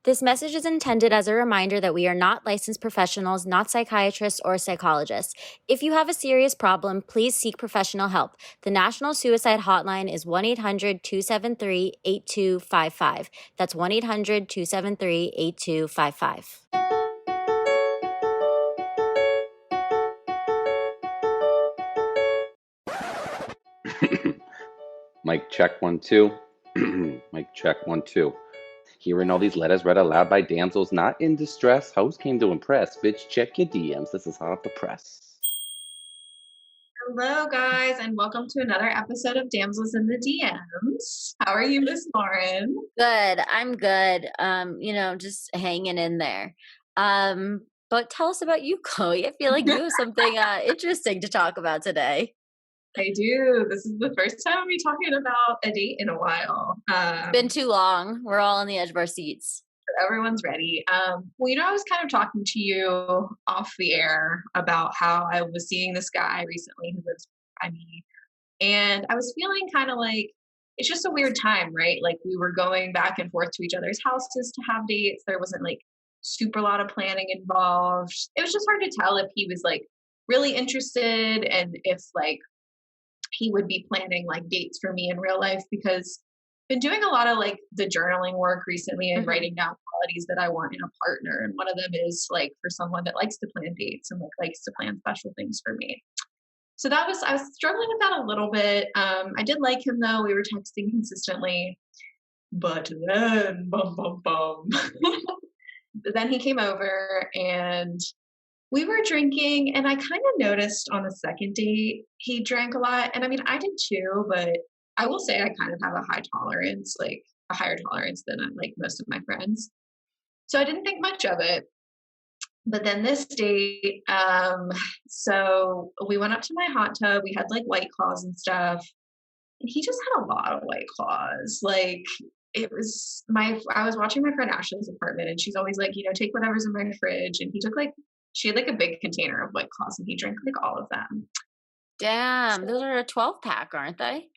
This message is intended as a reminder that we are not licensed professionals, not psychiatrists or psychologists. If you have a serious problem, please seek professional help. The National Suicide Hotline is 1-800-273-8255. That's 1-800-273-8255. Mic check 1 2. Mic check 1 2. Hearing all these letters read aloud by damsels not in distress. Host came to impress. Bitch, check your DMs. This is hot off the press. Hello, guys, and welcome to another episode of Damsels in the DMs. How are you, Miss Lauren? Good. I'm good. Just hanging in there. But tell us about you, Chloe. I feel like you have something interesting to talk about today. I do. This is the first time we're talking about a date in a while. Been too long. We're all on the edge of our seats. Everyone's ready. I was kind of talking to you off the air about how I was seeing this guy recently who lives by me, and I was feeling kind of like it's just a weird time, right? Like we were going back and forth to each other's houses to have dates. There wasn't like super lot of planning involved. It was just hard to tell if he was like really interested and if like he would be planning like dates for me in real life because I've been doing a lot of like the journaling work recently and writing down qualities that I want in a partner. And one of them is like for someone that likes to plan dates and like likes to plan special things for me. So I was struggling with that a little bit. I did like him though. We were texting consistently, but then bum bum bum. But then he came over and we were drinking, and I kind of noticed on the second date he drank a lot. And I mean, I did too, but I will say I kind of have a high tolerance, like a higher tolerance than like most of my friends. So I didn't think much of it. But then this date, so we went up to my hot tub. We had like White Claws and stuff, and he just had a lot of White Claws. Like I was watching my friend Ashley's apartment, and she's always like, take whatever's in my fridge. And she had like a big container of White Claws, and he drank like all of them. Damn, those are a 12-pack, aren't they?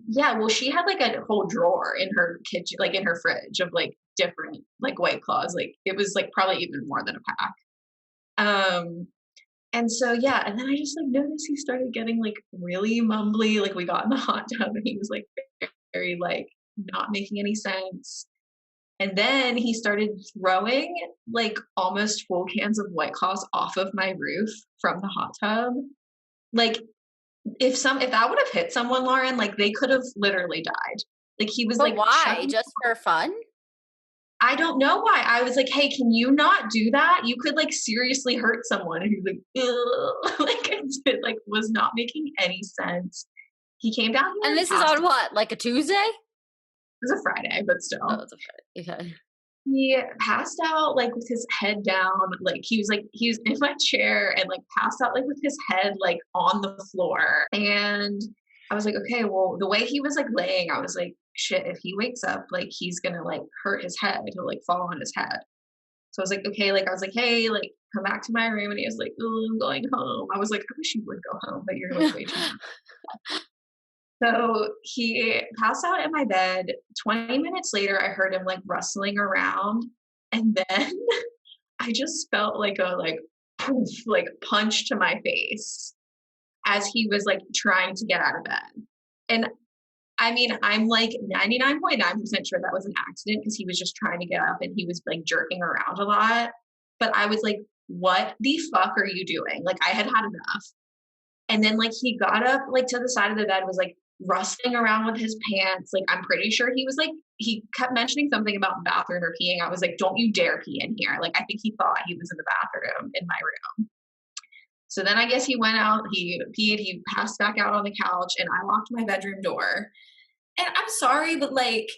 Yeah, well, she had like a whole drawer in her kitchen, like in her fridge of like different like White Claws. Like it was like probably even more than a pack. And so yeah, and then I just like noticed he started getting like really mumbly. Like we got in the hot tub and he was like very like not making any sense. And then he started throwing like almost full cans of White Claws off of my roof from the hot tub. Like if that would have hit someone, Lauren, like they could have literally died. Like he was like, why? Just for fun? I don't know why. I was like, hey, can you not do that? You could like seriously hurt someone. And he was like, ugh. Like it like was not making any sense. He came down here. And this is on what? Like a Tuesday? It was a Friday, but still. Oh, it's a Friday. Okay. He passed out like with his head down. Like he was in my chair and like passed out like with his head like on the floor. And I was like, okay, well, the way he was like laying, I was like, shit, if he wakes up, like he's gonna like hurt his head. He'll like fall on his head. So I was like, okay, like I was like, hey, like come back to my room. And he was like, oh, I'm going home. I was like, I wish you would go home, but you're like way too much. So he passed out in my bed. 20 minutes later, I heard him like rustling around. And then I just felt like a like poof, like punch to my face as he was like trying to get out of bed. And I mean, I'm like 99.9% sure that was an accident because he was just trying to get up and he was like jerking around a lot. But I was like, what the fuck are you doing? Like I had had enough. And then like he got up like to the side of the bed, was like rustling around with his pants. Like I'm pretty sure he was like, he kept mentioning something about the bathroom or peeing. I was like, don't you dare pee in here. Like I think he thought he was in the bathroom in my room. So then I guess he went out, he peed, he passed back out on the couch, and I locked my bedroom door. And I'm sorry, but like,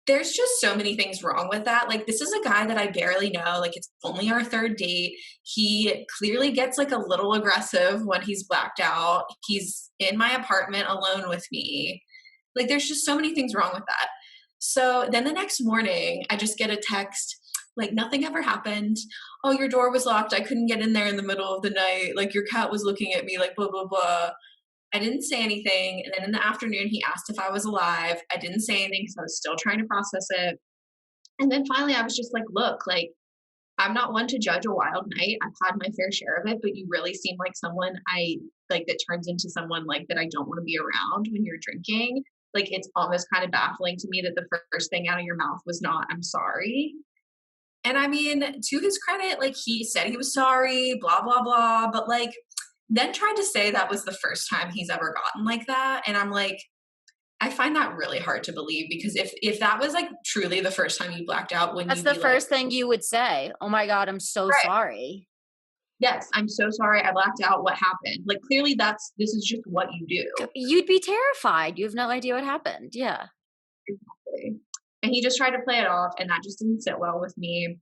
there's just so many things wrong with that. Like, this is a guy that I barely know. Like, it's only our third date. He clearly gets like a little aggressive when he's blacked out. He's in my apartment alone with me. Like, there's just so many things wrong with that. So then the next morning, I just get a text, like, nothing ever happened. Oh, your door was locked. I couldn't get in there in the middle of the night. Like, your cat was looking at me, like, blah, blah, blah. I didn't say anything. And then in the afternoon, he asked if I was alive. I didn't say anything because I was still trying to process it. And then finally I was just like, look, like, I'm not one to judge a wild night. I've had my fair share of it, but you really seem like someone I like that turns into someone like that I don't want to be around when you're drinking. Like it's almost kind of baffling to me that the first thing out of your mouth was not, I'm sorry. And I mean, to his credit, like he said he was sorry, blah, blah, blah, but like then tried to say that was the first time he's ever gotten like that. And I'm like, I find that really hard to believe because if that was like truly the first time you blacked out, when That's you the be like, first thing you would say. Oh my God, I'm so Right. sorry. Yes, I'm so sorry. I blacked out. What happened? Like clearly this is just what you do. You'd be terrified. You have no idea what happened. Yeah. Exactly. And he just tried to play it off and that just didn't sit well with me.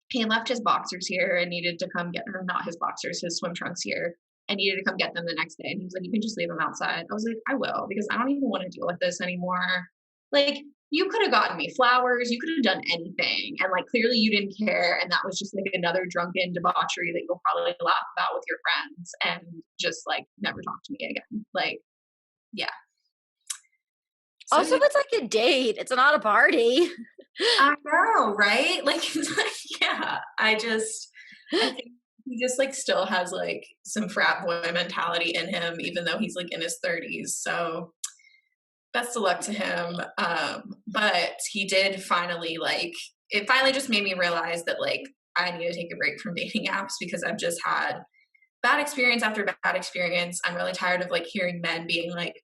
He left his boxers here and needed to come get or not his boxers, his swim trunks here and needed to come get them the next day. And he was like, you can just leave them outside. I was like, I will, because I don't even want to deal with this anymore. Like, you could have gotten me flowers, you could have done anything. And like clearly you didn't care. And that was just like another drunken debauchery that you'll probably laugh about with your friends and just like never talk to me again. Like, yeah. so Also, it's like a date. It's not a party. I know, right? Like, yeah, I think he just like still has like some frat boy mentality in him, even though he's like in his 30s. So best of luck to him. But he did finally it finally just made me realize that like I need to take a break from dating apps because I've just had bad experience after bad experience. I'm really tired of like hearing men being like,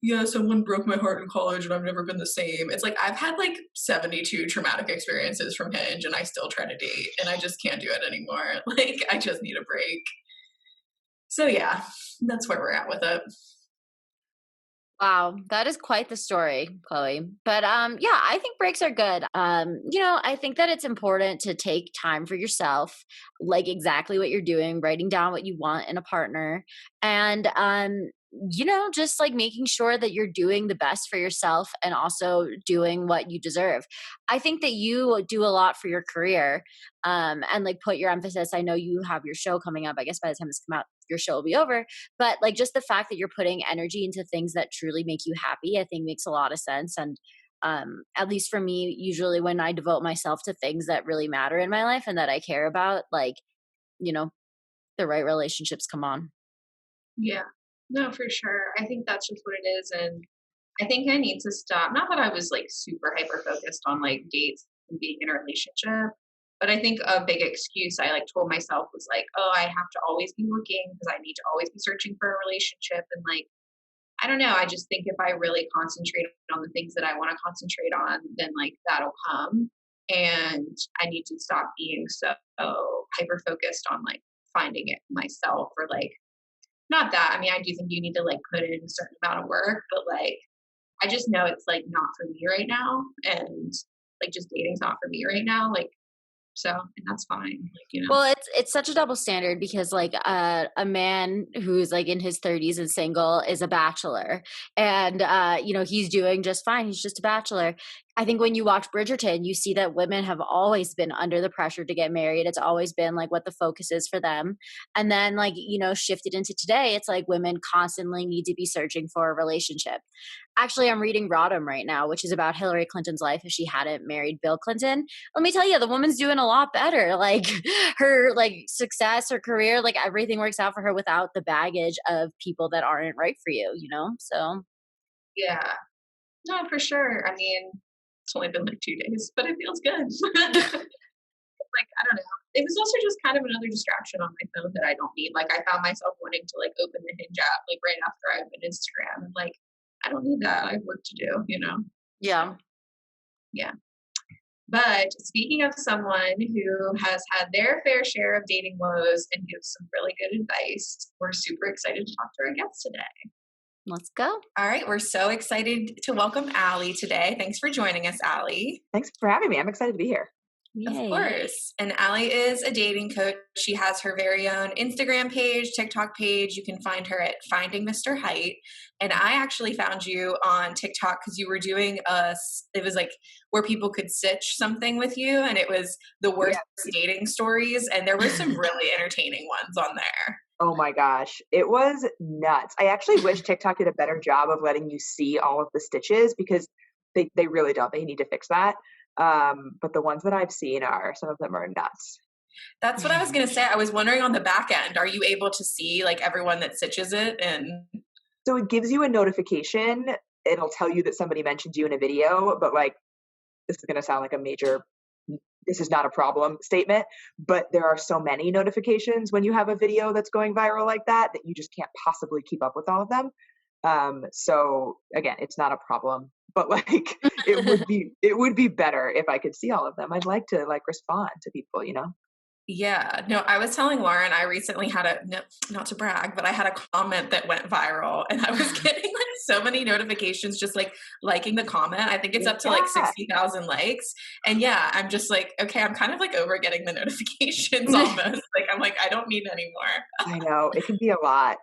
yeah, someone broke my heart in college and I've never been the same. It's like I've had like 72 traumatic experiences from Hinge and I still try to date and I just can't do it anymore. Like I just need a break. So yeah, that's where we're at with it. Wow, that is quite the story, Chloe. But yeah, I think breaks are good. I think that it's important to take time for yourself, like exactly what you're doing, writing down what you want in a partner, and just like making sure that you're doing the best for yourself and also doing what you deserve. I think that you do a lot for your career, and like put your emphasis. I know you have your show coming up. I guess by the time this come out, your show will be over, but like just the fact that you're putting energy into things that truly make you happy, I think makes a lot of sense. And at least for me, usually when I devote myself to things that really matter in my life and that I care about, like, you know, the right relationships come on. Yeah. No, for sure. I think that's just what it is. And I think I need to stop. Not that I was like super hyper focused on like dates and being in a relationship, but I think a big excuse I like told myself was like, oh, I have to always be looking because I need to always be searching for a relationship. And like, I don't know. I just think if I really concentrate on the things that I want to concentrate on, then like that'll come. And I need to stop being so hyper focused on like finding it myself or like, not that. I mean, I do think you need to like put in a certain amount of work, but like I just know it's like not for me right now. And like just dating's not for me right now. Like so and that's fine. Like. Well, it's such a double standard because like a man who's like in his 30s and single is a bachelor, and he's doing just fine. He's just a bachelor. I think when you watch Bridgerton, you see that women have always been under the pressure to get married. It's always been like what the focus is for them. And then like, shifted into today, it's like women constantly need to be searching for a relationship. Actually, I'm reading Rodham right now, which is about Hillary Clinton's life if she hadn't married Bill Clinton. Let me tell you, the woman's doing a lot better. Like her like success, her career, like everything works out for her without the baggage of people that aren't right for you. So Yeah. No, for sure. I mean, it's only been like 2 days, but it feels good. Like, I don't know. It was also just kind of another distraction on my phone that I don't need. Like I found myself wanting to like open the Hinge app like right after I opened Instagram and like I don't need that. I have work to do. yeah. Yeah. But speaking of someone who has had their fair share of dating woes and gives some really good advice, we're super excited to talk to our guest today. Let's go. All right, we're so excited to welcome Allie today. Thanks for joining us, Allie. Thanks for having me. I'm excited to be here. Yay. Of course. And Allie is a dating coach. She has her very own Instagram page, TikTok page. You can find her at Finding Mr. Height. And I actually found you on TikTok because you were doing it was like where people could stitch something with you. And it was the worst dating stories. And there were some really entertaining ones on there. Oh my gosh. It was nuts. I actually wish TikTok did a better job of letting you see all of the stitches because they really don't. They need to fix that. But the ones that I've seen some of them are nuts. That's what I was going to say. I was wondering on the back end, are you able to see like everyone that stitches it? And So it gives you a notification. It'll tell you that somebody mentioned you in a video, but like, this is going to sound like a major, this is not a problem statement, but there are so many notifications when you have a video that's going viral like that you just can't possibly keep up with all of them. So again, it's not a problem, but like it would be better if I could see all of them. I'd like to like respond to people, you know? yeah, no, I was telling Lauren, I recently had no, not to brag, but I had a comment that went viral and I was getting like so many notifications just like liking the comment. I think it's up to like 60,000 likes. And yeah, I'm just like, okay, I'm kind of like over getting the notifications almost. Like, I'm like, I don't need any more. I know it can be a lot.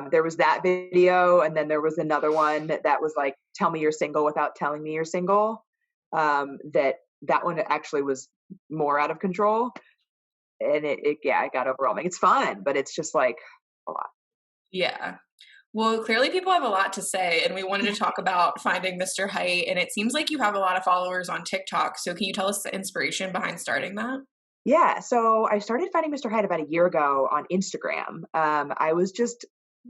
There was that video, and then there was another one that was like, tell me you're single without telling me you're single. That one actually was more out of control. And it got overwhelming. It's fun, but it's just like a lot. Yeah. Well, clearly people have a lot to say, and we wanted to talk about finding Mr. Height. And it seems like you have a lot of followers on TikTok. So can you tell us the inspiration behind starting that? Yeah. So I started finding Mr. Height about a year ago on Instagram. I was just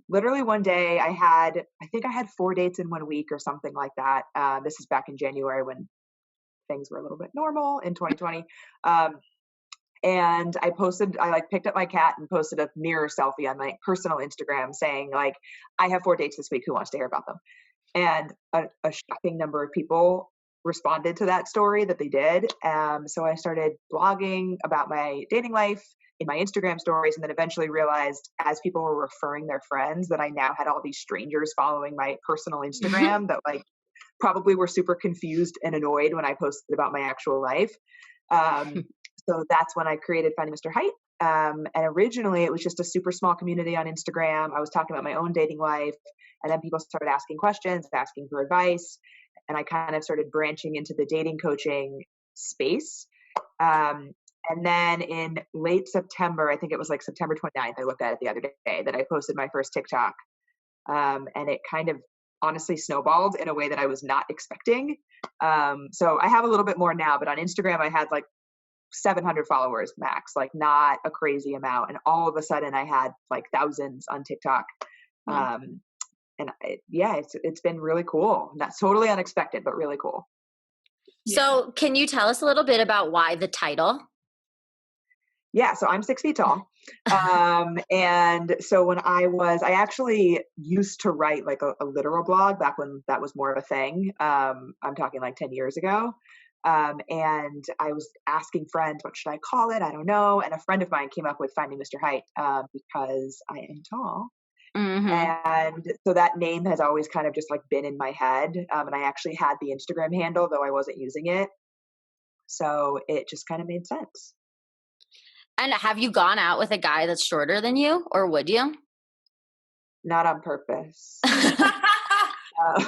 literally one day I think I had 4 dates in 1 week or something like that. This is back in January when things were a little bit normal in 2020. And I like picked up my cat and posted a mirror selfie on my personal Instagram saying like, I have 4 dates this week. Who wants to hear about them? And a shocking number of people responded to that story that they did. So I started blogging about my dating life in my Instagram stories, and then eventually realized as people were referring their friends that I now had all these strangers following my personal Instagram that like probably were super confused and annoyed when I posted about my actual life. So that's when I created Finding Mr. Height. And originally it was just a super small community on Instagram. I was talking about my own dating life, and then people started asking questions, asking for advice. And I kind of started branching into the dating coaching space. And then in late September, I think it was like September 29th, I looked at it the other day, that I posted my first TikTok. And it kind of honestly snowballed in a way that I was not expecting. So I have a little bit more now, but on Instagram, I had like 700 followers max, like not a crazy amount. And all of a sudden I had like thousands on TikTok. It's been really cool. That's totally unexpected, but really cool. So can you tell us a little bit about why the title? Yeah, so I'm 6 feet tall. And so when I actually used to write like a literal blog back when that was more of a thing. I'm talking like 10 years ago. And I was asking friends, what should I call it? I don't know. And a friend of mine came up with Finding Mr. Height because I am tall. Mm-hmm. And so that name has always kind of just like been in my head. And I actually had the Instagram handle, though I wasn't using it. So it just kind of made sense. And have you gone out with a guy that's shorter than you, or would you? Not on purpose.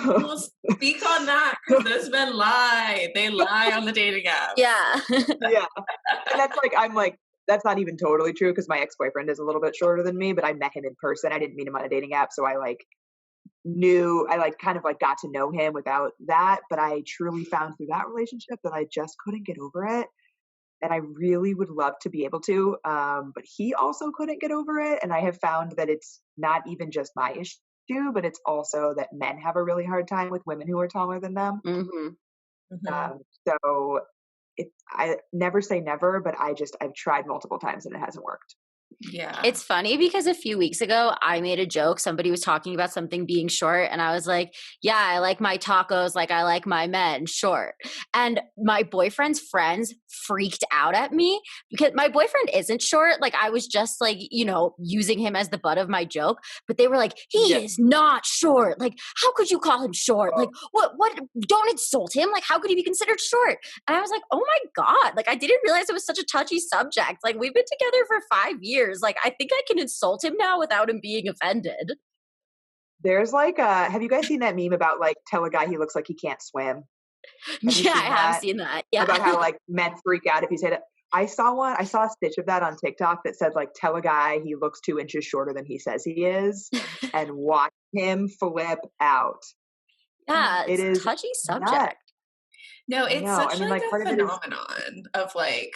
We'll speak on that because those men lie. They lie on the dating app. Yeah. Yeah. And I'm like, that's not even totally true because my ex-boyfriend is a little bit shorter than me, but I met him in person. I didn't meet him on a dating app. So I kind of got to know him without that. But I truly found through that relationship that I just couldn't get over it. And I really would love to be able to. But he also couldn't get over it. And I have found that it's not even just my issue, but it's also that men have a really hard time with women who are taller than them. Mm-hmm. So I never say never, but I've tried multiple times and it hasn't worked. Yeah. It's funny because a few weeks ago I made a joke. Somebody was talking about something being short and I was like, yeah, I like my tacos like I like my men short. And my boyfriend's friends freaked out at me because my boyfriend isn't short. Like I was just like, using him as the butt of my joke, but they were like, he is not short. Like, how could you call him short? Like what, don't insult him. Like, how could he be considered short? And I was like, oh my God. Like I didn't realize it was such a touchy subject. Like we've been together for 5 years. Like, I think I can insult him now without him being offended. There's have you guys seen that meme about tell a guy he looks like he can't swim? Yeah, I have seen that. Yeah. About how men freak out if you say that. I saw a stitch of that on TikTok that said tell a guy he looks 2 inches shorter than he says he is and watch him flip out. Yeah, it's a touchy subject. Nuts. No, I it's know. such I mean, like like a part of it is phenomenon of like,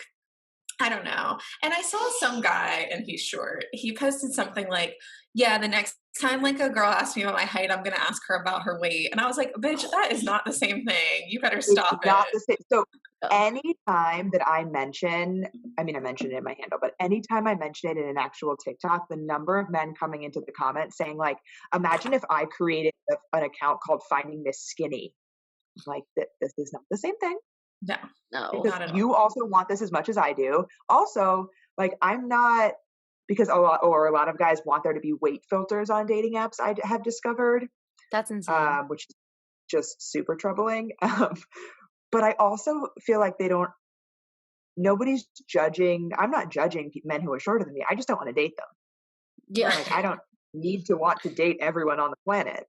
I don't know. And I saw some guy, and he's short. He posted something like, "Yeah, the next time like a girl asks me about my height, I'm gonna ask her about her weight." And I was like, "Bitch, that is not the same thing. You better it's stop not it." the same. So Oh, anytime that I mention, I mean, I mentioned it in my handle, but anytime I mention it in an actual TikTok, the number of men coming into the comments saying like, imagine if I created an account called Finding Miss Skinny. Like this is not the same thing No, no. because not at all. you also want this as much as I do. Also, like I'm not because a lot of guys want there to be weight filters on dating apps. Have discovered, That's insane. which is just super troubling. But I also feel like they don't. Nobody's judging. I'm not judging men who are shorter than me. I just don't want to date them. Yeah. Like I Right. don't need to want to date everyone on the planet.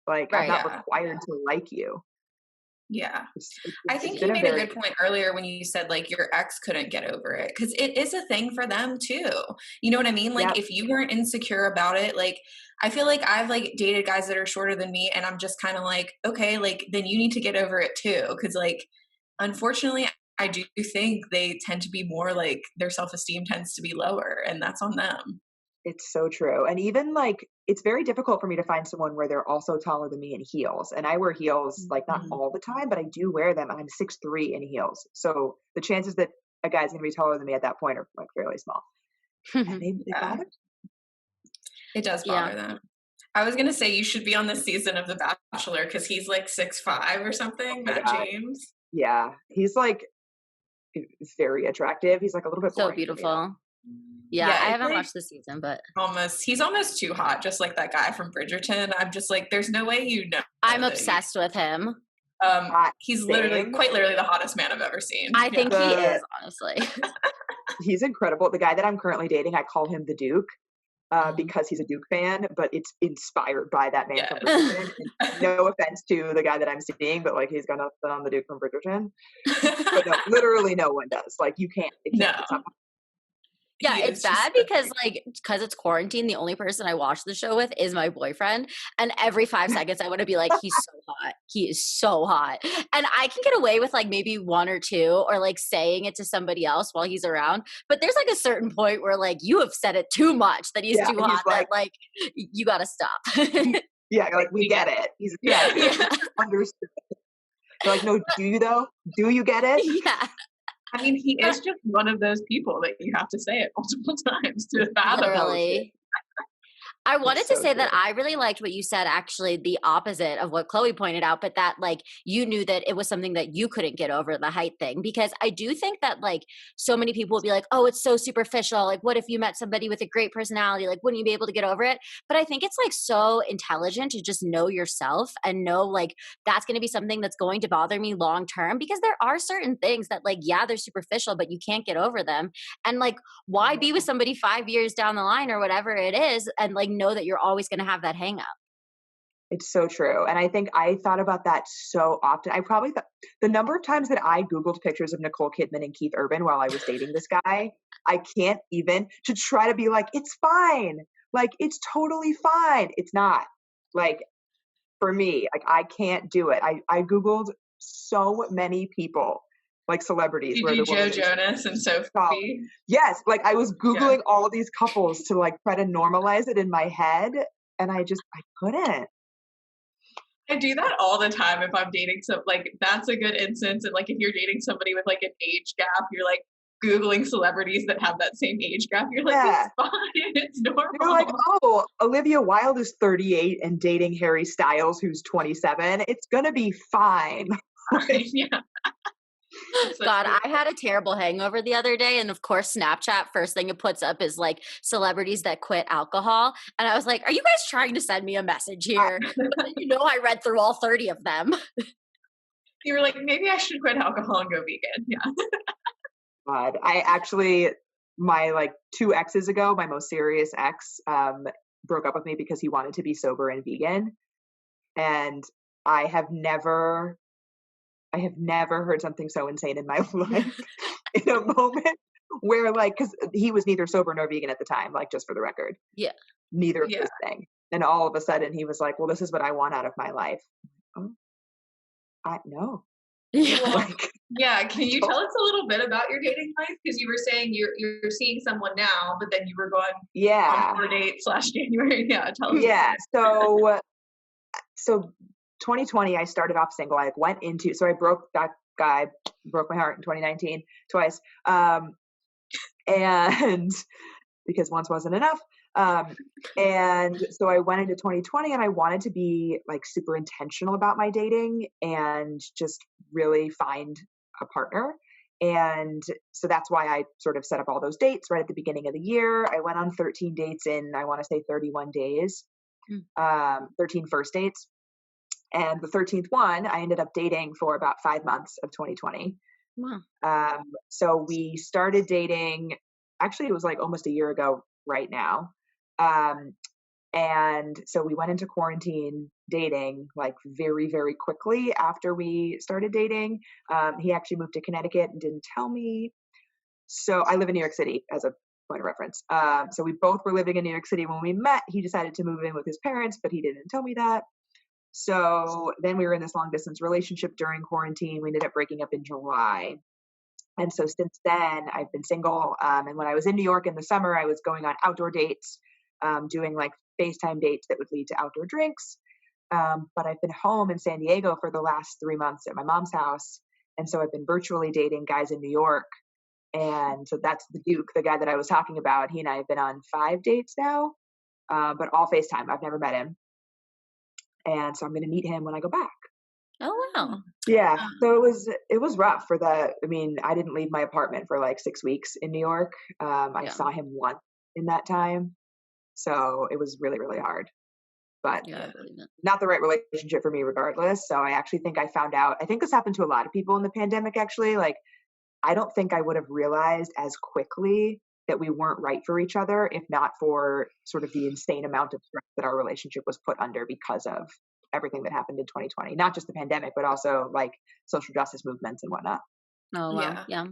Like I'm Right. not Yeah. required to like you. Yeah. I It's think been you a made a very good point earlier when you said like your ex couldn't get over it because it is a thing for them too. You know what I mean? yeah. Like if you weren't insecure about it, like I feel like I've like dated guys that are shorter than me and I'm just kind of like, okay, like then you need to get over it too. Cause like unfortunately, I do think they tend to be more like their self esteem tends to be lower and that's on them. It's so true. And even like it's very difficult for me to find someone where they're also taller than me in heels. And I wear heels like not Mhm. all the time, but I do wear them and I'm 6'3" in heels. So the chances that a guy's gonna be taller than me at that point are like fairly small. And they Yeah, bother. it does Yeah. bother them. I was gonna say you should be on this season of The Bachelor because he's like 6'5" or Oh something, my Matt God. James. Yeah. He's like very attractive. He's like a little bit So boring for me though. beautiful. Yeah, Yeah, I it's haven't like watched this season, but he's almost too hot, just like that guy from Bridgerton. I'm just like, there's no way you know I'm that you. obsessed with him. He's literally, Same. quite literally, the hottest man I've ever seen. I Yeah. think he The is, honestly. He's incredible. The guy that I'm currently dating, I call him the Duke. Mhm. Because he's a Duke fan, but it's inspired by that man from Yes. Bridgerton. And no offense to the guy that I'm seeing, but like he's gonna put on the Duke from Bridgerton. But no, literally no one does. Like you can't. It can't. It's No, not. Yeah, he it's is just bad so because cute. because it's quarantine, the only person I watch the show with is my boyfriend, and every 5 seconds I wanna be like, "He's so hot. He is so hot." And I can get away with, like, maybe 1 or 2 or, like, saying it to somebody else while he's around, but there's, like, a certain point where, like, you have said it too much that he's Yeah, too he's hot that, like, like, you gotta stop. yeah, like we We get get it. He's yeah, Yeah. understood. They're like, no, do you though? Do you get it? Yeah. I mean, he is just one of those people that you have to say it multiple times to fathom how he is. Literally. I wanted It's to so say that true. I really liked what you said, actually, the opposite of what Chloe pointed out, but that like you knew that it was something that you couldn't get over the height thing. Because I do think that like so many people will be like, oh, it's so superficial. Like, what if you met somebody with a great personality? Like, wouldn't you be able to get over it? But I think it's like so intelligent to just know yourself and know like that's going to be something that's going to bother me long term because there are certain things that like, yeah, they're superficial, but you can't get over them. And like, why be with somebody 5 years down the line or whatever it is and like know that you're always going to have that hang up? It's so true. And I think I thought about that so often. I probably thought the number of times that I Googled pictures of Nicole Kidman and Keith Urban while I was dating this guy, I can't even to try to be like, it's fine. Like, it's totally fine. It's not. Like, for me, like, I can't do it. I Googled so many people, like celebrities, You where do the Joe woman is Jonas and tall. Sophie. Yes, like I was Yeah. Googling all these couples to like try to normalize it in my head. And I couldn't. I do that all the time if I'm dating like that's a good instance. And like if you're dating somebody with like an age gap, you're like Googling celebrities that have that same age gap. You're like, Yeah. it's fine, it's You're like, normal. oh, Olivia Wilde is 38 and dating Harry Styles, who's 27. It's gonna be fine. Fine. Yeah. It's such God, a I had a terrible hangover the other day. And of course, Snapchat, first thing it puts up is like celebrities that quit alcohol. And I was like, are you guys trying to send me a message here? You know, I read through all 30 of them. you were like, maybe I should quit alcohol and go vegan. Yeah. God, I actually, my like 2 exes ago, my most serious ex, broke up with me because he wanted to be sober and vegan. And I have never, I have never heard something so insane in my life in a moment where like, because he was neither sober nor vegan at the time, like just for the record, Yeah. neither of Yeah. those things. And all of a sudden he was like, well, this is what I want out of my life. Oh, no. Yeah. Well, Like, yeah. Can you tell us a little bit about your dating life? Because you were saying you're seeing someone now, but then you were going on yeah. 4 dates /January. Yeah, tell us. Yeah. So 2020, I started off single. I like went into, so I broke that guy, broke my heart in 2019 twice. And because once wasn't enough. And so I went into 2020 and I wanted to be like super intentional about my dating and just really find a partner. And so that's why I sort of set up all those dates right at the beginning of the year. I went on 13 dates in, I want to say 31 days, 13 first dates. And the 13th one, I ended up dating for about 5 months of 2020. Wow. So we started dating, actually, it was like almost a year ago right now. And so we went into quarantine dating like very, very quickly after we started dating. He actually moved to Connecticut and didn't tell me. So I live in New York City as a point of reference. So we both were living in New York City when we met. He decided to move in with his parents, but he didn't tell me that. So then we were in this long distance relationship during quarantine. We ended up breaking up in July. And so since then, I've been single. And when I was in New York in the summer, I was going on outdoor dates, doing like FaceTime dates that would lead to outdoor drinks. But I've been home in San Diego for the last 3 months at my mom's house. And so I've been virtually dating guys in New York. And so that's the Duke, the guy that I was talking about. He and I have been on 5 dates now, but all FaceTime. I've never met him. And so I'm going to meet him when I go back. Oh wow. Yeah. So it was rough for the, I mean, I didn't leave my apartment for like 6 weeks in New York. I Yeah. saw him once in that time. So it was really, really hard, but Yeah, I believe it. not the right relationship for me regardless. So I actually think I found out, I think this happened to a lot of people in the pandemic, actually. Like, I don't think I would have realized as quickly that we weren't right for each other if not for sort of the insane amount of stress that our relationship was put under because of everything that happened in 2020, not just the pandemic, but also like social justice movements and whatnot. Oh wow. Yeah. Yeah.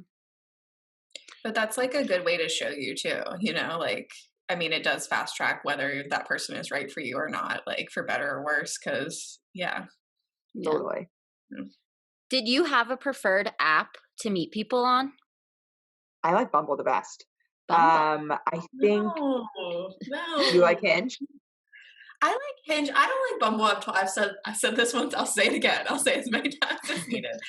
But that's like a good way to show you too, like, I mean, it does fast track whether that person is right for you or not, like for better or worse. Cause yeah. Yeah. Totally. Did you have a preferred app to meet people on? I like Bumble the best. Bumble. I think No, you no. like Hinge. I like Hinge. I don't like Bumble. I said this once. I'll say it again. I'll say it as many times as needed.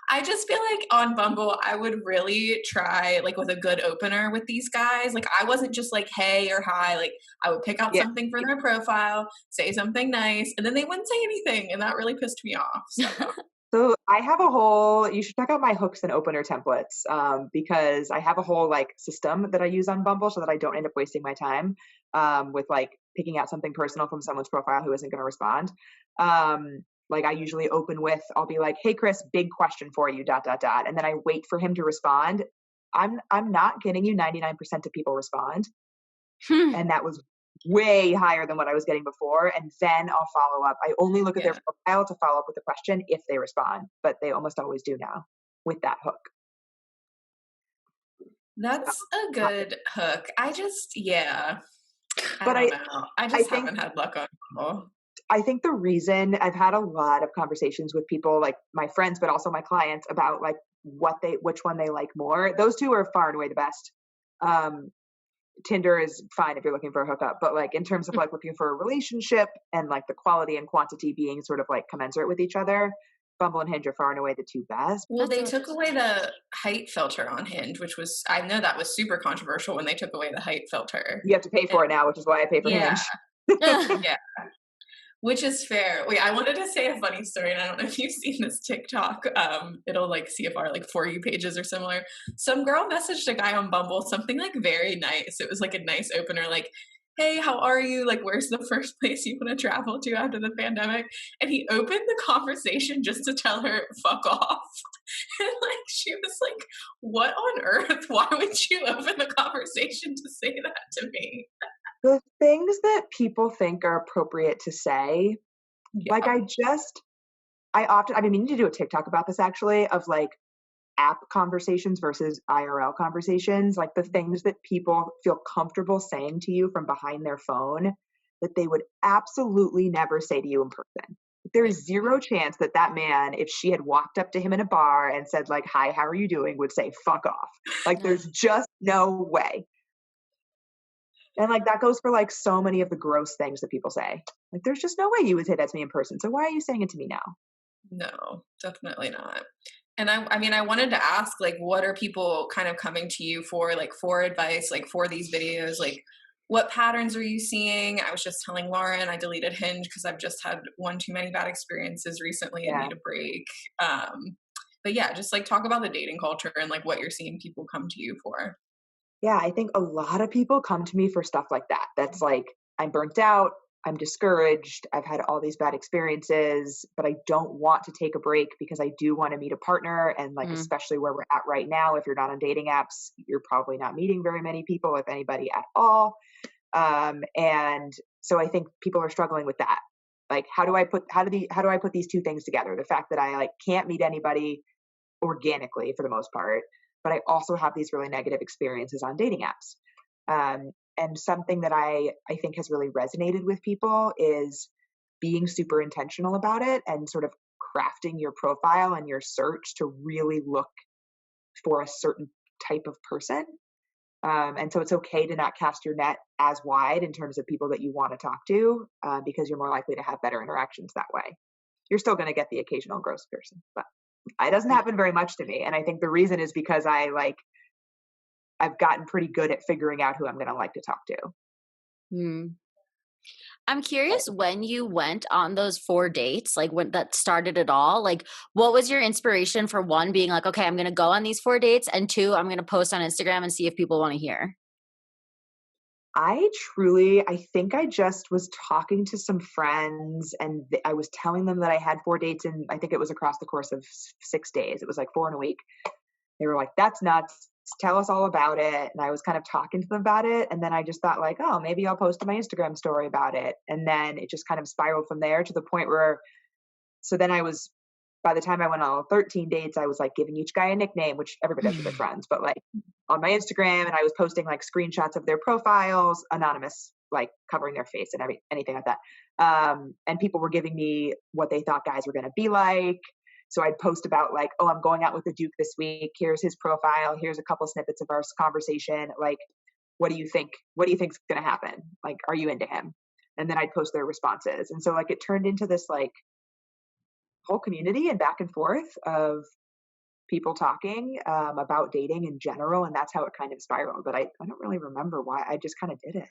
I just feel like on Bumble, I would really try like with a good opener with these guys. Like I wasn't just like hey or hi. Like I would pick out Yeah. something for their profile, say something nice, and then they wouldn't say anything, and that really pissed me off. So So I have a whole, you should check out my hooks and opener templates, because I have a whole like system that I use on Bumble so that I don't end up wasting my time, with like picking out something personal from someone's profile who isn't going to respond. Like I usually open with, I'll be like, hey Chris, big question for you, ... And then I wait for him to respond. I'm not kidding you. 99% of people respond. And that was way higher than what I was getting before. And then I'll follow up. I only look at their profile to follow up with a question if they respond, but they almost always do now with that hook. that's a good hook. I But don't know. I just think haven't had luck on Bumble. I think the reason I've had a lot of conversations with people like my friends, but also my clients about like which one they like more. Those two are far and away the best. Tinder is fine if you're looking for a hookup, but like in terms of like looking for a relationship and like the quality and quantity being sort of like commensurate with each other, Bumble and Hinge are far and away the two best. Well, That's they so took away the height filter on Hinge, which was, I know that was super controversial when they took away the height filter. You have to pay for it now, which is why I pay for Yeah, Hinge. yeah, which is fair. Wait, I wanted to say a funny story, and I don't know if you've seen this TikTok. It'll like see if our like For You pages are similar. Some girl messaged a guy on Bumble something like very nice. It was like a nice opener, like, hey, how are you? Like, where's the first place you want to travel to after the pandemic? And he opened the conversation just to tell her, fuck off. And like, she was like, what on earth? Why would you open the conversation to say that to me? The things that people think are appropriate to say, like I've been meaning to do a TikTok about this actually, of like app conversations versus IRL conversations, like the things that people feel comfortable saying to you from behind their phone that they would absolutely never say to you in person. there's zero chance that that man, if she had walked up to him in a bar and said like, "Hi, how are you doing?" would say, "Fuck off." Like, Ugh. there's just no way. And like that goes for like so many of the gross things that people say. Like, there's just no way you would say that to me in person. So why are you saying it to me now? No, definitely not. And I mean, I wanted to ask, like, what are people kind of coming to you for, like, for advice, like, for these videos? Like, what patterns are you seeing? I was just telling Lauren I deleted Hinge because I've just had one too many bad experiences recently and Yeah. need a break. But yeah, just like talk about the dating culture and like what you're seeing people come to you for. Yeah, I think a lot of people come to me for stuff like that. That's like, I'm burnt out, I'm discouraged, I've had all these bad experiences, but I don't want to take a break because I do want to meet a partner. And like, Mm. especially where we're at right now, if you're not on dating apps, you're probably not meeting very many people, if anybody at all. And so I think people are struggling with that. Like, how do I put these two things together? The fact that I like can't meet anybody organically for the most part, but I also have these really negative experiences on dating apps. And something that I think has really resonated with people is being super intentional about it and sort of crafting your profile and your search to really look for a certain type of person. And so it's okay to not cast your net as wide in terms of people that you want to talk to, because you're more likely to have better interactions that way. You're still going to get the occasional gross person, but it doesn't happen very much to me. And I think the reason is because I've gotten pretty good at figuring out who I'm going to like to talk to. Mm. I'm curious when you went on those 4 dates, like when that started it all, like what was your inspiration for one being like, okay, I'm going to go on these 4 dates, and two, I'm going to post on Instagram and see if people want to hear? I think I just was talking to some friends and I was telling them that I had 4 dates and I think it was across the course of 6 days. It was like 4 in a week. They were like, "That's nuts. Tell us all about it." And I was kind of talking to them about it. And then I just thought like, oh, maybe I'll post my Instagram story about it. And then it just kind of spiraled from there to the point where, so then by the time I went on all 13 dates, I was like giving each guy a nickname, which everybody does with their friends, but like on my Instagram, and I was posting like screenshots of their profiles, anonymous, like covering their face and anything like that. And people were giving me what they thought guys were going to be like. So I'd post about like, oh, I'm going out with the Duke this week. Here's his profile. Here's a couple snippets of our conversation. Like, what do you think? What do you think's going to happen? Like, are you into him? And then I'd post their responses. And so like it turned into this like whole community and back and forth of people talking about dating in general. And that's how it kind of spiraled. But I don't really remember why. I just kind of did it.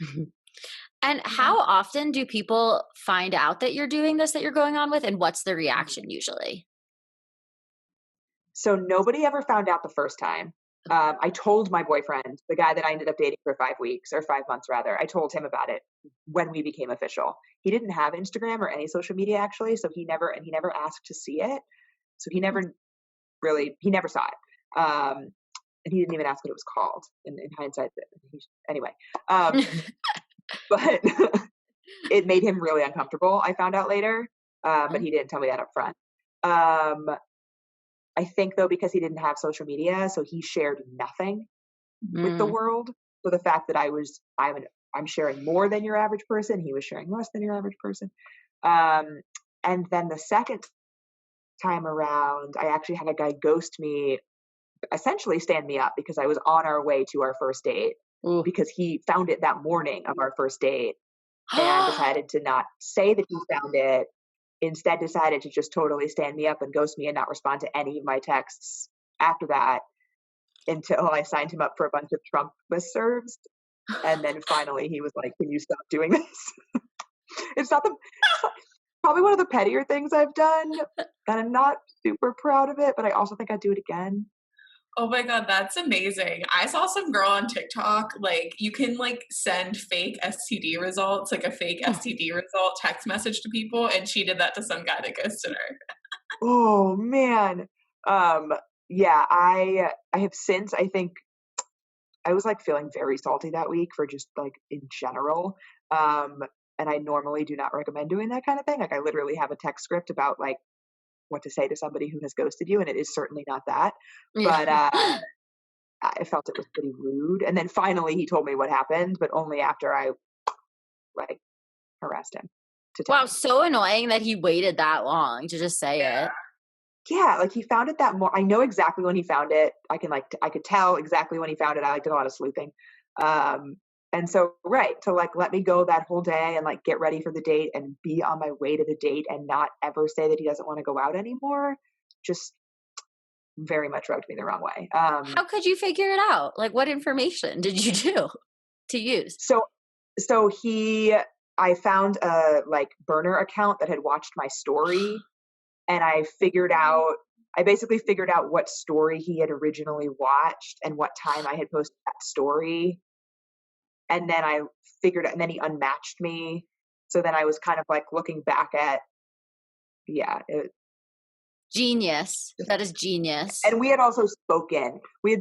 And Yeah. how often do people find out that you're doing this, that you're going on with, and what's the reaction usually? So nobody ever found out the first time. I told my boyfriend, the guy that I ended up dating for 5 weeks or 5 months rather, I told him about it when we became official. He didn't have Instagram or any social media actually, so he never asked to see it. So he never saw it. And he didn't even ask what it was called. In hindsight, anyway. But it made him really uncomfortable. I found out later, but he didn't tell me that up front. I think though, because he didn't have social media, so he shared nothing with the Mm. world. So the fact that I'm sharing more than your average person, he was sharing less than your average person. Um, and then the second time around, I actually had a guy ghost me, essentially stand me up because I was on our way to our first date Ooh. because he found it that morning of our first date and decided to not say that he found it. Instead decided to just totally stand me up and ghost me and not respond to any of my texts after that until I signed him up for a bunch of Trump listservs. And then finally he was like, "Can you stop doing this?" It's not the probably one of the pettier things I've done, and I'm not super proud of it, but I also think I'd do it again. Oh my God, that's amazing. I saw some girl on TikTok, like you can like send fake STD results, like a fake STD result text message to people, and she did that to some guy that ghosted her. Oh man. Um, yeah, I have since I think I was like feeling very salty that week for just like in general. Um, and I normally do not recommend doing that kind of thing. Like I literally have a text script about like what to say to somebody who has ghosted you, and it is certainly not that. Yeah. But I felt it was pretty rude. And then finally he told me what happened, but only after I like harassed him. to tell Wow, me. so annoying that he waited that long to just say it. Yeah, like he found it that more. I know exactly when he found it. I can I could tell exactly when he found it. I did a lot of sleuthing. Um, and so right to like let me go that whole day and like get ready for the date and be on my way to the date and not ever say that he doesn't want to go out anymore. Just very much rubbed me the wrong way. How could you figure it out? Like, what information did you do to use? So I found a like burner account that had watched my story, and I basically figured out what story he had originally watched and what time I had posted that story. And then and then he unmatched me. So then I was kind of like looking back at, yeah. Genius. That is genius. And we had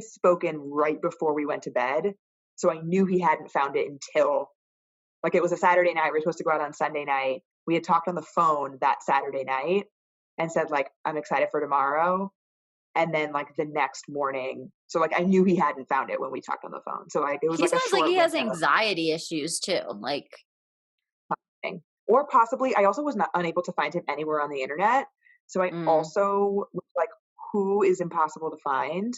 spoken right before we went to bed. So I knew he hadn't found it until, like, it was a Saturday night. We were supposed to go out on Sunday night. We had talked on the phone that Saturday night and said, like, I'm excited for tomorrow. And then, like, the next morning, so, like, I knew he hadn't found it when we talked on the phone. So, like, it was He like a sounds like short he has window anxiety issues too. Like, thing. Or possibly, I also was not unable to find him anywhere on the internet. So I also was like, who is impossible to find?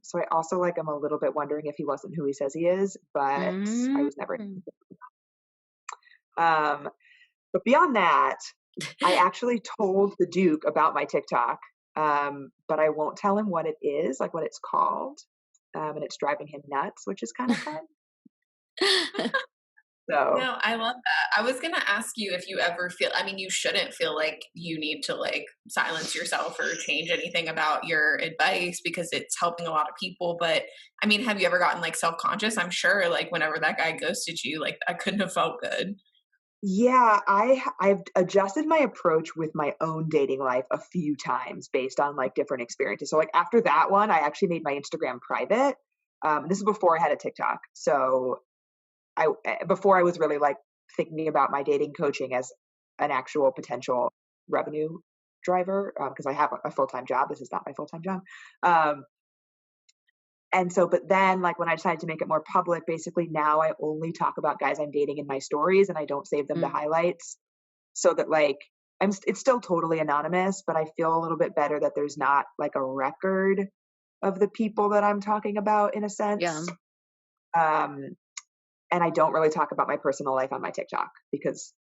So I also like, I'm a little bit wondering if he wasn't who he says he is, but I was never. But beyond that, I actually told the Duke about my TikTok, but I won't tell him what it is, like what it's called, and it's driving him nuts, which is kind of fun. So No, I love that. I was going to ask you if you ever feel, I mean, you shouldn't feel like you need to like silence yourself or change anything about your advice because it's helping a lot of people. But I mean, have you ever gotten like self-conscious? I'm sure like whenever that guy ghosted you, like I couldn't have felt good. yeah, I've adjusted my approach with my own dating life a few times based on like different experiences. So like after that one, I actually made my Instagram private. This is before I had a TikTok. So before I was really like thinking about my dating coaching as an actual potential revenue driver, because I have a full-time job. This is not my full-time job. And so, but then like when I decided to make it more public, basically now I only talk about guys I'm dating in my stories and I don't save them to highlights, so that like it's still totally anonymous, but I feel a little bit better that there's not like a record of the people that I'm talking about in a sense. yeah. And I don't really talk about my personal life on my TikTok because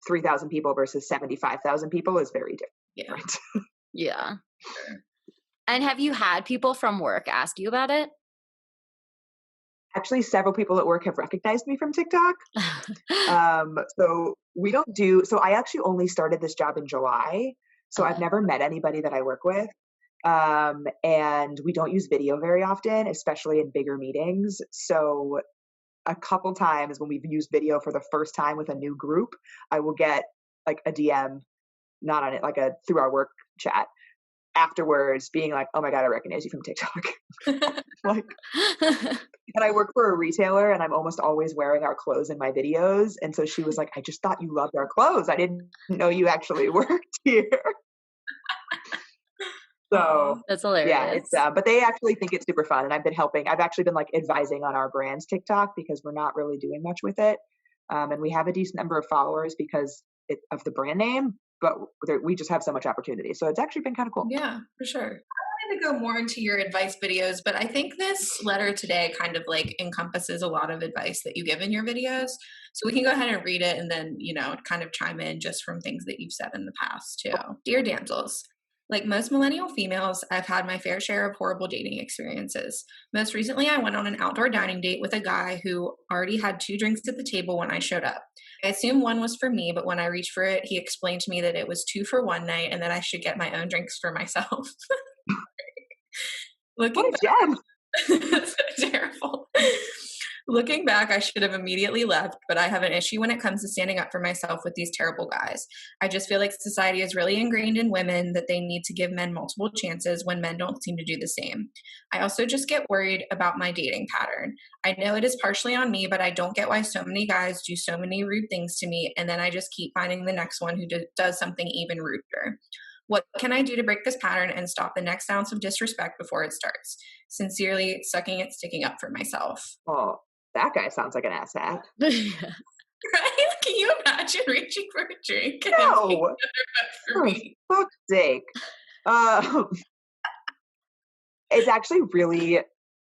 3,000 people versus 75,000 people is very different. Yeah. And have you had people from work ask you about it? Actually, several people at work have recognized me from TikTok. So we don't do, so I actually only started this job in July. So I've never met anybody that I work with. And we don't use video very often, especially in bigger meetings. So a couple times when we've used video for the first time with a new group, I will get like a DM, not on it, like through our work chat afterwards being like, oh my God, I recognize you from TikTok. Like, and I work for a retailer and I'm almost always wearing our clothes in my videos. And so she was like, I just thought you loved our clothes. I didn't know you actually worked here. So That's yeah, hilarious. it's but they actually think it's super fun, and I've actually been like advising on our brand's TikTok because we're not really doing much with it, and we have a decent number of followers because of the brand name, but we just have so much opportunity, so it's actually been kind of cool. Yeah, for sure. I wanted to go more into your advice videos, but I think this letter today kind of like encompasses a lot of advice that you give in your videos. So we can go ahead and read it and then, you know, kind of chime in just from things that you've said in the past too. Dear damsels, like most millennial females, I've had my fair share of horrible dating experiences. Most recently, I went on an outdoor dining date with a guy who already had 2 drinks at the table when I showed up. I assumed one was for me, but when I reached for it, he explained to me that it was 2 for one night and that I should get my own drinks for myself. Looking What a gem! That's so terrible. Looking back, I should have immediately left, but I have an issue when it comes to standing up for myself with these terrible guys. I just feel like society is really ingrained in women that they need to give men multiple chances when men don't seem to do the same. I also just get worried about my dating pattern. I know it is partially on me, but I don't get why so many guys do so many rude things to me, and then I just keep finding the next one who does something even ruder. What can I do to break this pattern and stop the next ounce of disrespect before it starts? Sincerely, sucking at sticking up for myself. Well, that guy sounds like an asshat. Right? Can you imagine reaching for a drink and then taking No, another bite for for me? fuck's sake. Um, it's actually really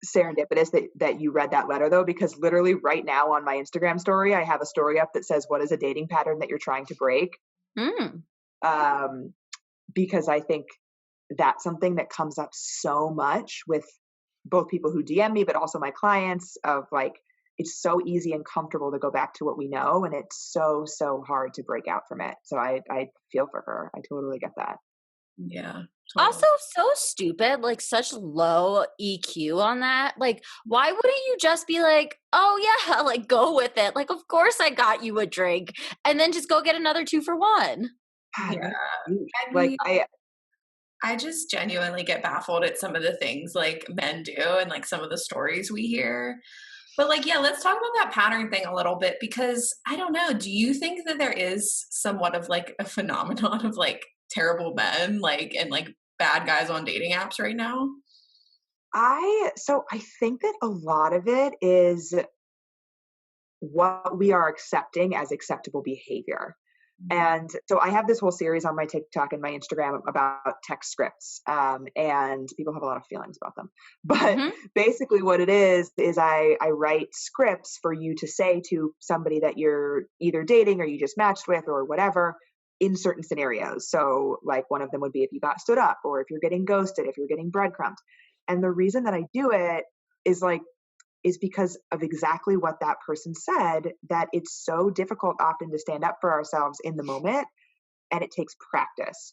serendipitous that you read that letter though, because literally right now on my Instagram story, I have a story up that says, "What is a dating pattern that you're trying to break?" Mm. Um, because I think that's something that comes up so much with both people who DM me, but also my clients of like, it's so easy and comfortable to go back to what we know. And it's so hard to break out from it. So I feel for her. I totally get that. Yeah, Also, totally. so stupid, like such low EQ on that. Like, why wouldn't you just be like, oh yeah, like go with it? Like, of course I got you a drink, and then just go get another 2 for 1. God, Yeah. what a douche. I Like mean, I I just genuinely get baffled at some of the things like men do and like some of the stories we hear. But like, yeah, let's talk about that pattern thing a little bit because I don't know. Do you think that there is somewhat of like a phenomenon of like terrible men, like, and like bad guys on dating apps right now? I think that a lot of it is what we are accepting as acceptable behavior. Mhm. And so I have this whole series on my TikTok and my Instagram about text scripts, and people have a lot of feelings about them. But Hmm. basically, what it is I write scripts for you to say to somebody that you're either dating or you just matched with or whatever in certain scenarios. So, like one of them would be if you got stood up, or if you're getting ghosted, if you're getting breadcrumbed. And the reason that I do it is like is because of exactly what that person said, that it's so difficult often to stand up for ourselves in the moment, and it takes practice.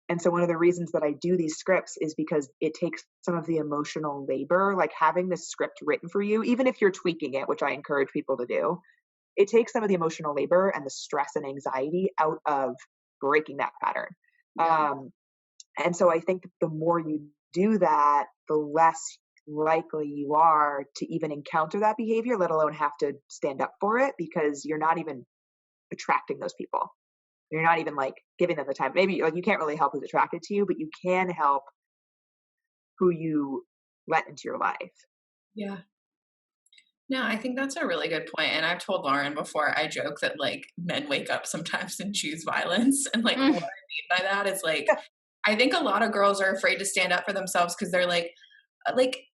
And so one of the reasons that I do these scripts is because it takes some of the emotional labor, like having this script written for you, even if you're tweaking it, which I encourage people to do, it takes some of the emotional labor and the stress and anxiety out of breaking that pattern. Yeah. And so I think the more you do that, the less likely you are to even encounter that behavior, let alone have to stand up for it, because you're not even attracting those people. You're not even like giving them the time. Maybe like you can't really help who's attracted to you, but you can help who you let into your life. Yeah. No, I think that's a really good point. And I've told Lauren before, I joke that like men wake up sometimes and choose violence. And like what Mm. I mean by that is like, I think a lot of girls are afraid to stand up for themselves because they're like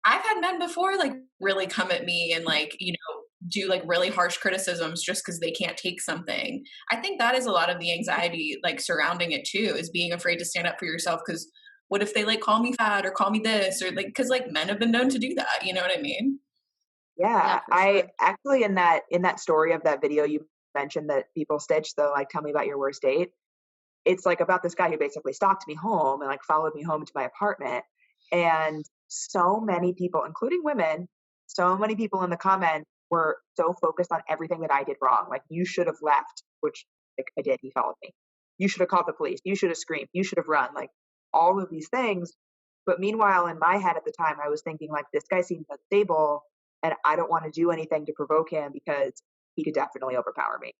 I've had men before like really come at me and like, you know, do like really harsh criticisms just because they can't take something. I think that is a lot of the anxiety like surrounding it too, is being afraid to stand up for yourself because what if they like call me fat or call me this or like because like men have been known to do that, you know what I mean? Yeah, Yeah, for I sure. actually in that story of that video you mentioned that people stitch the like tell me about your worst date. It's like about this guy who basically stalked me home and like followed me home to my apartment. And so many people, including women, so many people in the comments were so focused on everything that I did wrong. Like, you should have left, which like I did. He followed me. You should have called the police. You should have screamed. You should have run. Like, all of these things. But meanwhile, in my head at the time, I was thinking, like, this guy seems unstable and I don't want to do anything to provoke him because he could definitely overpower me.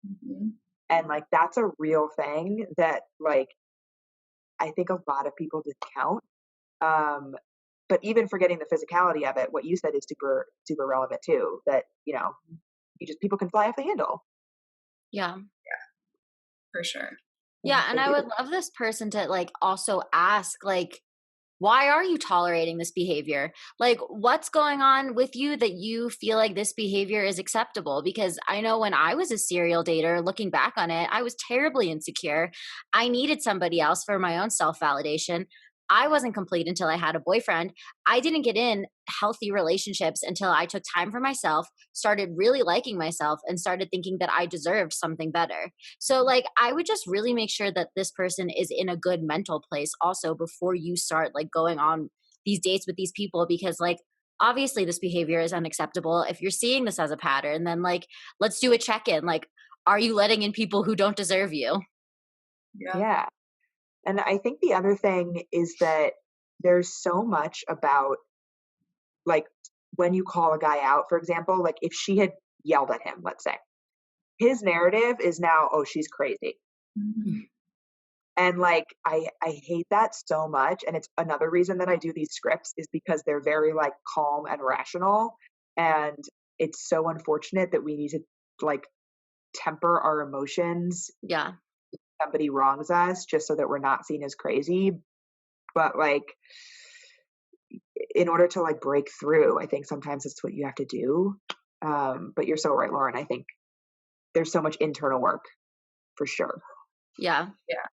Mhm. And like, that's a real thing that like I think a lot of people discount. Um, but even forgetting the physicality of it, what you said is super relevant too. That you just people can fly off the handle. Yeah. For sure. Yeah, and They I would do. love this person to like also ask like, why are you tolerating this behavior? Like, what's going on with you that you feel like this behavior is acceptable? Because I know when I was a serial dater, looking back on it, I was terribly insecure. I needed somebody else for my own self validation. I wasn't complete until I had a boyfriend. I didn't get in healthy relationships until I took time for myself, started really liking myself, and started thinking that I deserved something better. So, like, I would just really make sure that this person is in a good mental place also before you start like going on these dates with these people because, like, obviously this behavior is unacceptable. If you're seeing this as a pattern, then like, let's do a check in. Like, are you letting in people who don't deserve you? Yeah. Yeah. And I think the other thing is that there's so much about like when you call a guy out, for example, like if she had yelled at him, let's say, his narrative is now, oh, she's crazy. Mhm. And like I hate that so much. And it's another reason that I do these scripts is because they're very like calm and rational. And it's so unfortunate that we need to like temper our emotions Yeah. if somebody wrongs us just so that we're not seen as crazy. But like, in order to like break through, I think sometimes it's what you have to do. But you're so right, Lauren. I think there's so much internal work for sure. Yeah. Yeah.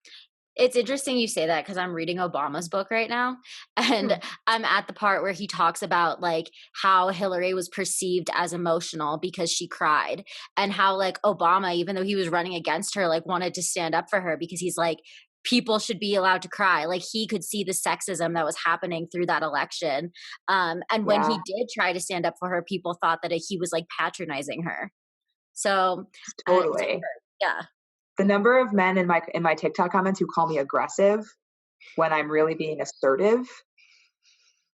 It's interesting you say that because I'm reading Obama's book right now. And I'm at the part where he talks about like how Hillary was perceived as emotional because she cried, and how like Obama, even though he was running against her, like wanted to stand up for her because he's like, people should be allowed to cry. Like he could see the sexism that was happening through that election. And when Yeah, he did try to stand up for her, people thought that he was like patronizing her. So, it's totally. hard. Yeah. The number of men in my TikTok comments who call me aggressive when I'm really being assertive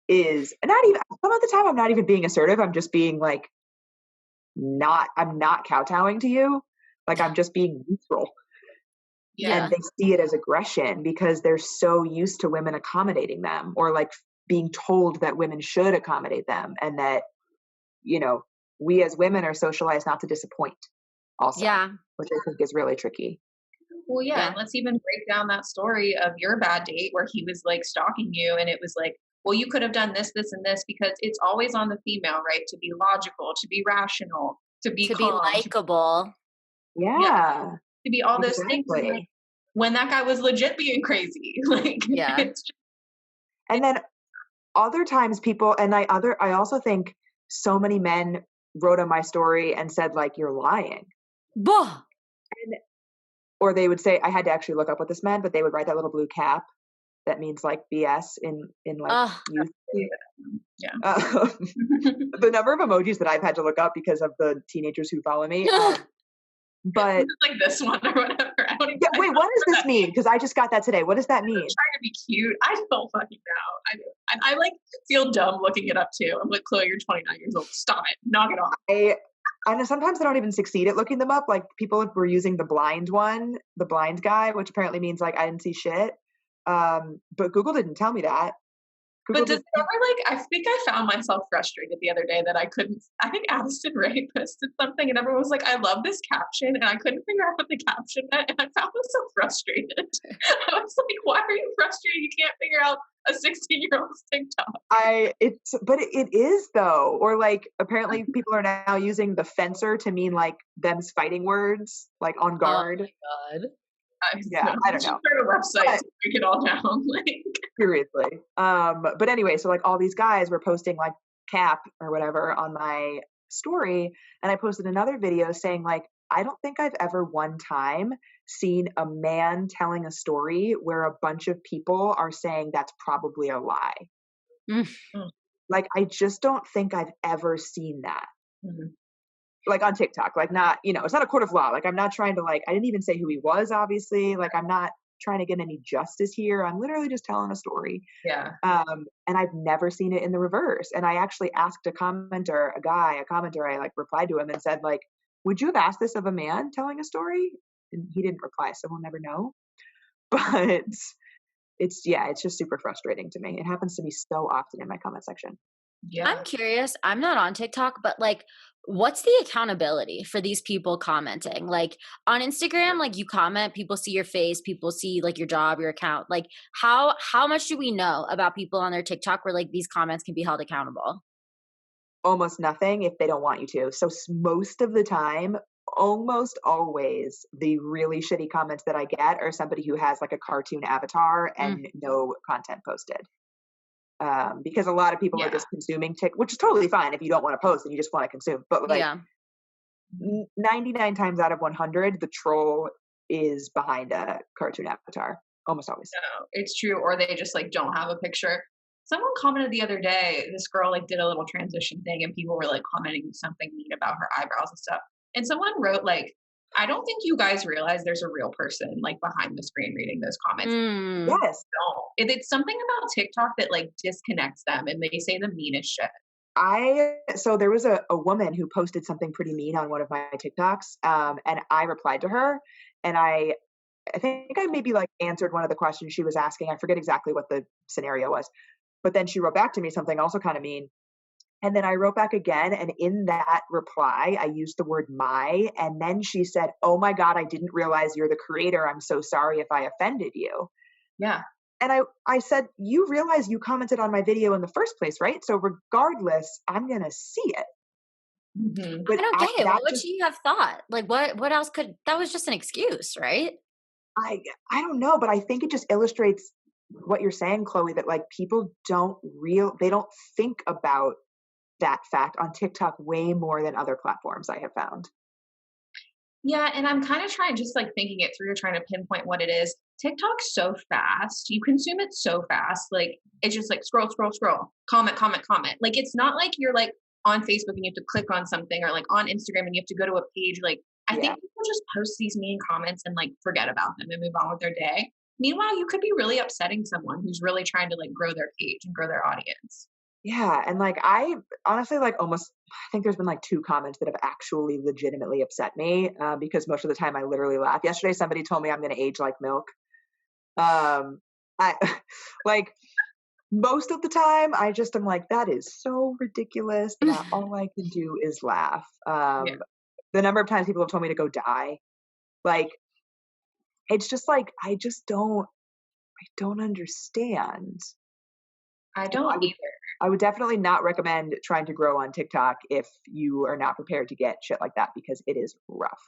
is not even some of the time I'm not even being assertive. I'm just being like I'm not kowtowing to you. Like I'm just being neutral. Yeah. And they see it as aggression because they're so used to women accommodating them or like being told that women should accommodate them and that, you know, we as women are socialized not to disappoint also, Yeah. which I think is really tricky. Well, yeah, Yeah. and let's even break down that story of your bad date where he was like stalking you, and it was like, well, you could have done this, this, and this, because it's always on the female, right? To be logical, to be rational, to be To be calm, likable. yeah, Yeah, to be all those things. And, like, exactly. when that guy was legit being crazy, like Yeah. it's just, And then other times people, and I also think so many men wrote on my story and said like, you're lying. Buh. Or they would say, I had to actually look up what this meant, but they would write that little blue cap that means like BS in like Ugh. youth. yeah. The number of emojis that I've had to look up because of the teenagers who follow me. But like this one or whatever. I don't even. yeah, wait, what does this mean? Because I just got that today. What does that mean? Trying to be cute. I don't fucking know. I do. And I like feel dumb looking it up too. I'm like, Chloe, you're 29 years old. Stop it. Knock it off. I know sometimes I don't even succeed at looking them up. Like people were using the blind one, the blind guy, which apparently means like I didn't see shit. But Google didn't tell me that. Google But does it ever like, I think I found myself frustrated the other day that I couldn't, I think Addison Ray posted something and everyone was like, I love this caption. And I couldn't figure out what the caption meant. And I found myself frustrated. I was like, why are you frustrated? You can't figure out a 16-year-old's TikTok. But it is though. Or like apparently people are now using the fencer to mean like them's fighting words, like on guard. Oh my God. Yeah, I don't know. Start a website to break it all down. Like, seriously. But anyway, so like all these guys were posting like cap or whatever on my story, and I posted another video saying like, I don't think I've ever one time seen a man telling a story where a bunch of people are saying that's probably a lie. Mm. Like, I just don't think I've ever seen that. mm-hmm. Like on TikTok, like not, it's not a court of law. Like I'm not trying to like, I didn't even say who he was, obviously. Like I'm not trying to get any justice here. I'm literally just telling a story. Yeah. And I've never seen it in the reverse. And I actually asked a commenter, I like replied to him and said like, would you have asked this of a man telling a story? And he didn't reply, so we'll never know. But it's just super frustrating to me. It happens to me so often in my comment section. Yeah. I'm curious. I'm not on TikTok, but like, what's the accountability for these people commenting? Like on Instagram, like you comment, people see your face, people see like your job, your account. Like how much do we know about people on their TikTok where like these comments can be held accountable? Almost nothing if they don't want you to. So most of the time, almost always, the really shitty comments that I get are somebody who has like a cartoon avatar and no content posted. Because a lot of people are just consuming which is totally fine if you don't want to post and you just want to consume. But like 99 times out of 100, the troll is behind a cartoon avatar. Almost always. No, it's true. Or they just like don't have a picture. Someone commented the other day, this girl like did a little transition thing and people were like commenting something mean about her eyebrows and stuff. And someone wrote like, I don't think you guys realize there's a real person like behind the screen reading those comments. Yes. It's something about TikTok that like disconnects them and they say the meanest shit. So there was a woman who posted something pretty mean on one of my TikToks. And I replied to her and I think I maybe like answered one of the questions she was asking. I forget exactly what the scenario was, but then she wrote back to me something also kind of mean. And then I wrote back again. And in that reply, I used the word my. And then she said, oh my God, I didn't realize you're the creator. I'm so sorry if I offended you. Yeah. And I said, you realize you commented on my video in the first place, right? So regardless, I'm going to see it. Mm-hmm. But I don't get it. that What would just, she have thought? Like, what else could, that was just an excuse, right? I don't know, but I think it just illustrates what you're saying, Chloe, that like people they don't think about that fact on TikTok way more than other platforms I have found. Yeah, and I'm kind of trying, just like thinking it through, trying to pinpoint what it is. TikTok's so fast. You consume it so fast. Like it's just like scroll, scroll, scroll, comment, comment, comment. Like it's not like you're like on Facebook and you have to click on something, or like on Instagram and you have to go to a page. Like I think people just post these mean comments and like forget about them and move on with their day. Meanwhile, you could be really upsetting someone who's really trying to like grow their page and grow their audience. Yeah. And like, I honestly like I think there's been like 2 comments that have actually legitimately upset me because most of the time I literally laugh. Yesterday, somebody told me I'm going to age like milk. I like most of the time I just am like, that is so ridiculous that all I can do is laugh. Yeah. The number of times people have told me to go die, like, it's just like, I don't understand. I So don't either. I would definitely not recommend trying to grow on TikTok if you are not prepared to get shit like that, because it is rough.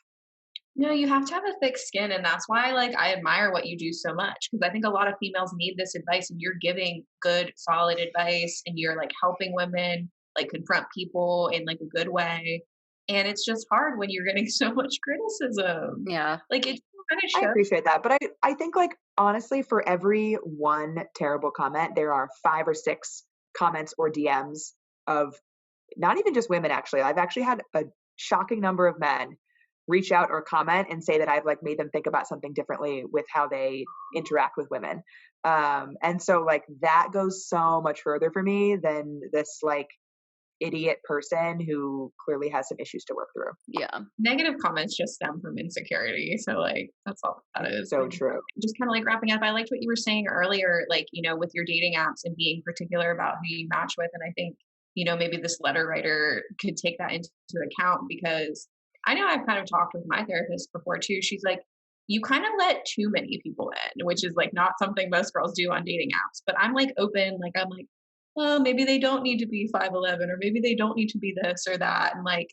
No, you have to have a thick skin, and that's why like I admire what you do so much, because I think a lot of females need this advice, and you're giving good, solid advice, and you're like helping women like confront people in like a good way. And it's just hard when you're getting so much criticism. Yeah. Like it kind of I shows. appreciate that, but I think like honestly, for every one terrible comment, there are 5 or 6 comments or DMs of not even just women. Actually, I've actually had a shocking number of men reach out or comment and say that I've like made them think about something differently with how they interact with women. And so like that goes so much further for me than this like idiot person who clearly has some issues to work through. Yeah. Negative comments just stem from insecurity. So like that's all that is. So true. Just kind of like wrapping up, I liked what you were saying earlier, like, you know, with your dating apps and being particular about who you match with. And I think, you know, maybe this letter writer could take that into account, because I know I've kind of talked with my therapist before too. She's like, you kind of let too many people in, which is like not something most girls do on dating apps. But I'm like open, like I'm like, well, maybe they don't need to be 5'11", or maybe they don't need to be this or that. And like,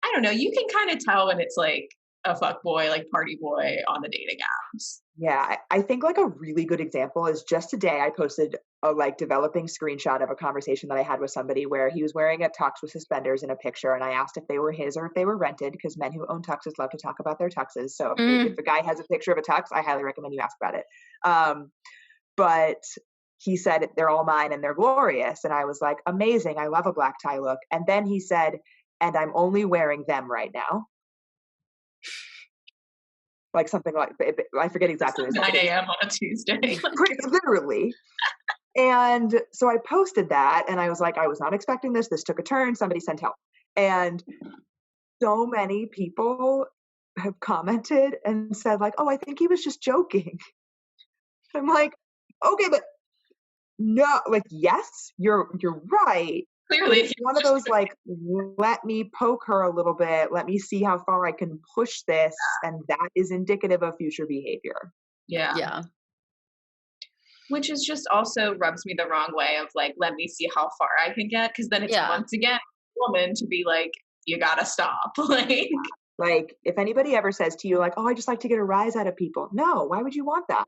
I don't know, you can kind of tell when it's like a fuck boy, like party boy on the dating apps. Yeah, I think like a really good example is just today I posted a like developing screenshot of a conversation that I had with somebody where he was wearing a tux with suspenders in a picture, and I asked if they were his or if they were rented, because men who own tuxes love to talk about their tuxes. So if a guy has a picture of a tux, I highly recommend you ask about it. But he said they're all mine and they're glorious, and I was like, amazing, I love a black tie look. And then he said, and I'm only wearing them right now. Like something like, I forget exactly. 9 a.m. on a Tuesday. Literally. And so I posted that and I was like, I was not expecting this. This took a turn. Somebody sent help. And so many people have commented and said like, oh, I think he was just joking. I'm like, okay, but no, like, yes, you're right. Clearly, it's one of those like, let me poke her a little bit, let me see how far I can push this, and that is indicative of future behavior. Yeah. Which is just also rubs me the wrong way of like, let me see how far I can get, because then it's once again woman to be like, you gotta stop. Like if anybody ever says to you like, oh, I just like to get a rise out of people, no, why would you want that?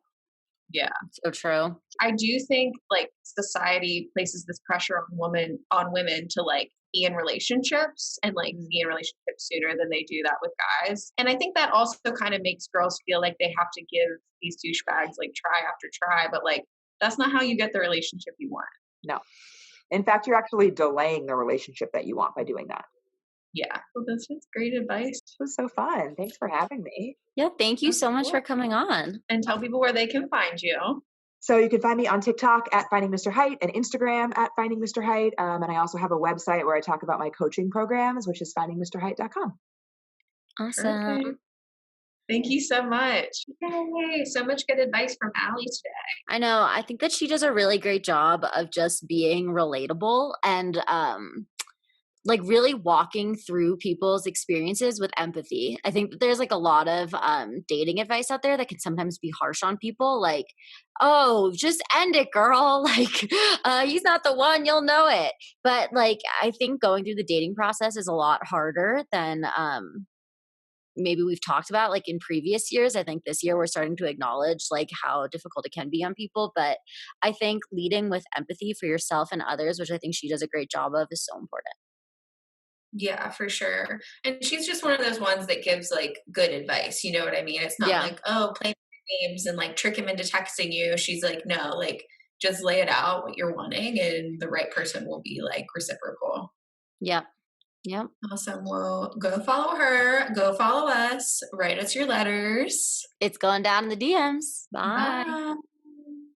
Yeah. So true. I do think like society places this pressure on women to like be in relationships and like be in relationships sooner than they do that with guys. And I think that also kind of makes girls feel like they have to give these douchebags like try after try, but like that's not how you get the relationship you want. No. In fact, you're actually delaying the relationship that you want by doing that. Yeah. Well, this was great advice. This was so fun. Thanks for having me. Yeah, thank you so much for coming on. And tell people where they can find you. So you can find me on TikTok at Finding Mr. Height and Instagram at Finding Mr. Height. And I also have a website where I talk about my coaching programs, which is findingmrheight.com. Awesome. Perfect. Thank you so much. Yay. So much good advice from Allie today. I know. I think that she does a really great job of just being relatable and like really walking through people's experiences with empathy. I think that there's like a lot of dating advice out there that can sometimes be harsh on people, like, oh, just end it, girl. Like, he's not the one, you'll know it. But like, I think going through the dating process is a lot harder than maybe we've talked about like in previous years. I think this year we're starting to acknowledge like how difficult it can be on people. But I think leading with empathy for yourself and others, which I think she does a great job of, is so important. Yeah, for sure. And she's just one of those ones that gives like good advice. You know what I mean? It's not Yeah. like, oh, play games and like trick him into texting you. She's like, no, like just lay it out what you're wanting and the right person will be like reciprocal. Yep. Yep. Awesome. Well, go follow her. Go follow us. Write us your letters. It's going down in the DMs. Bye. Bye.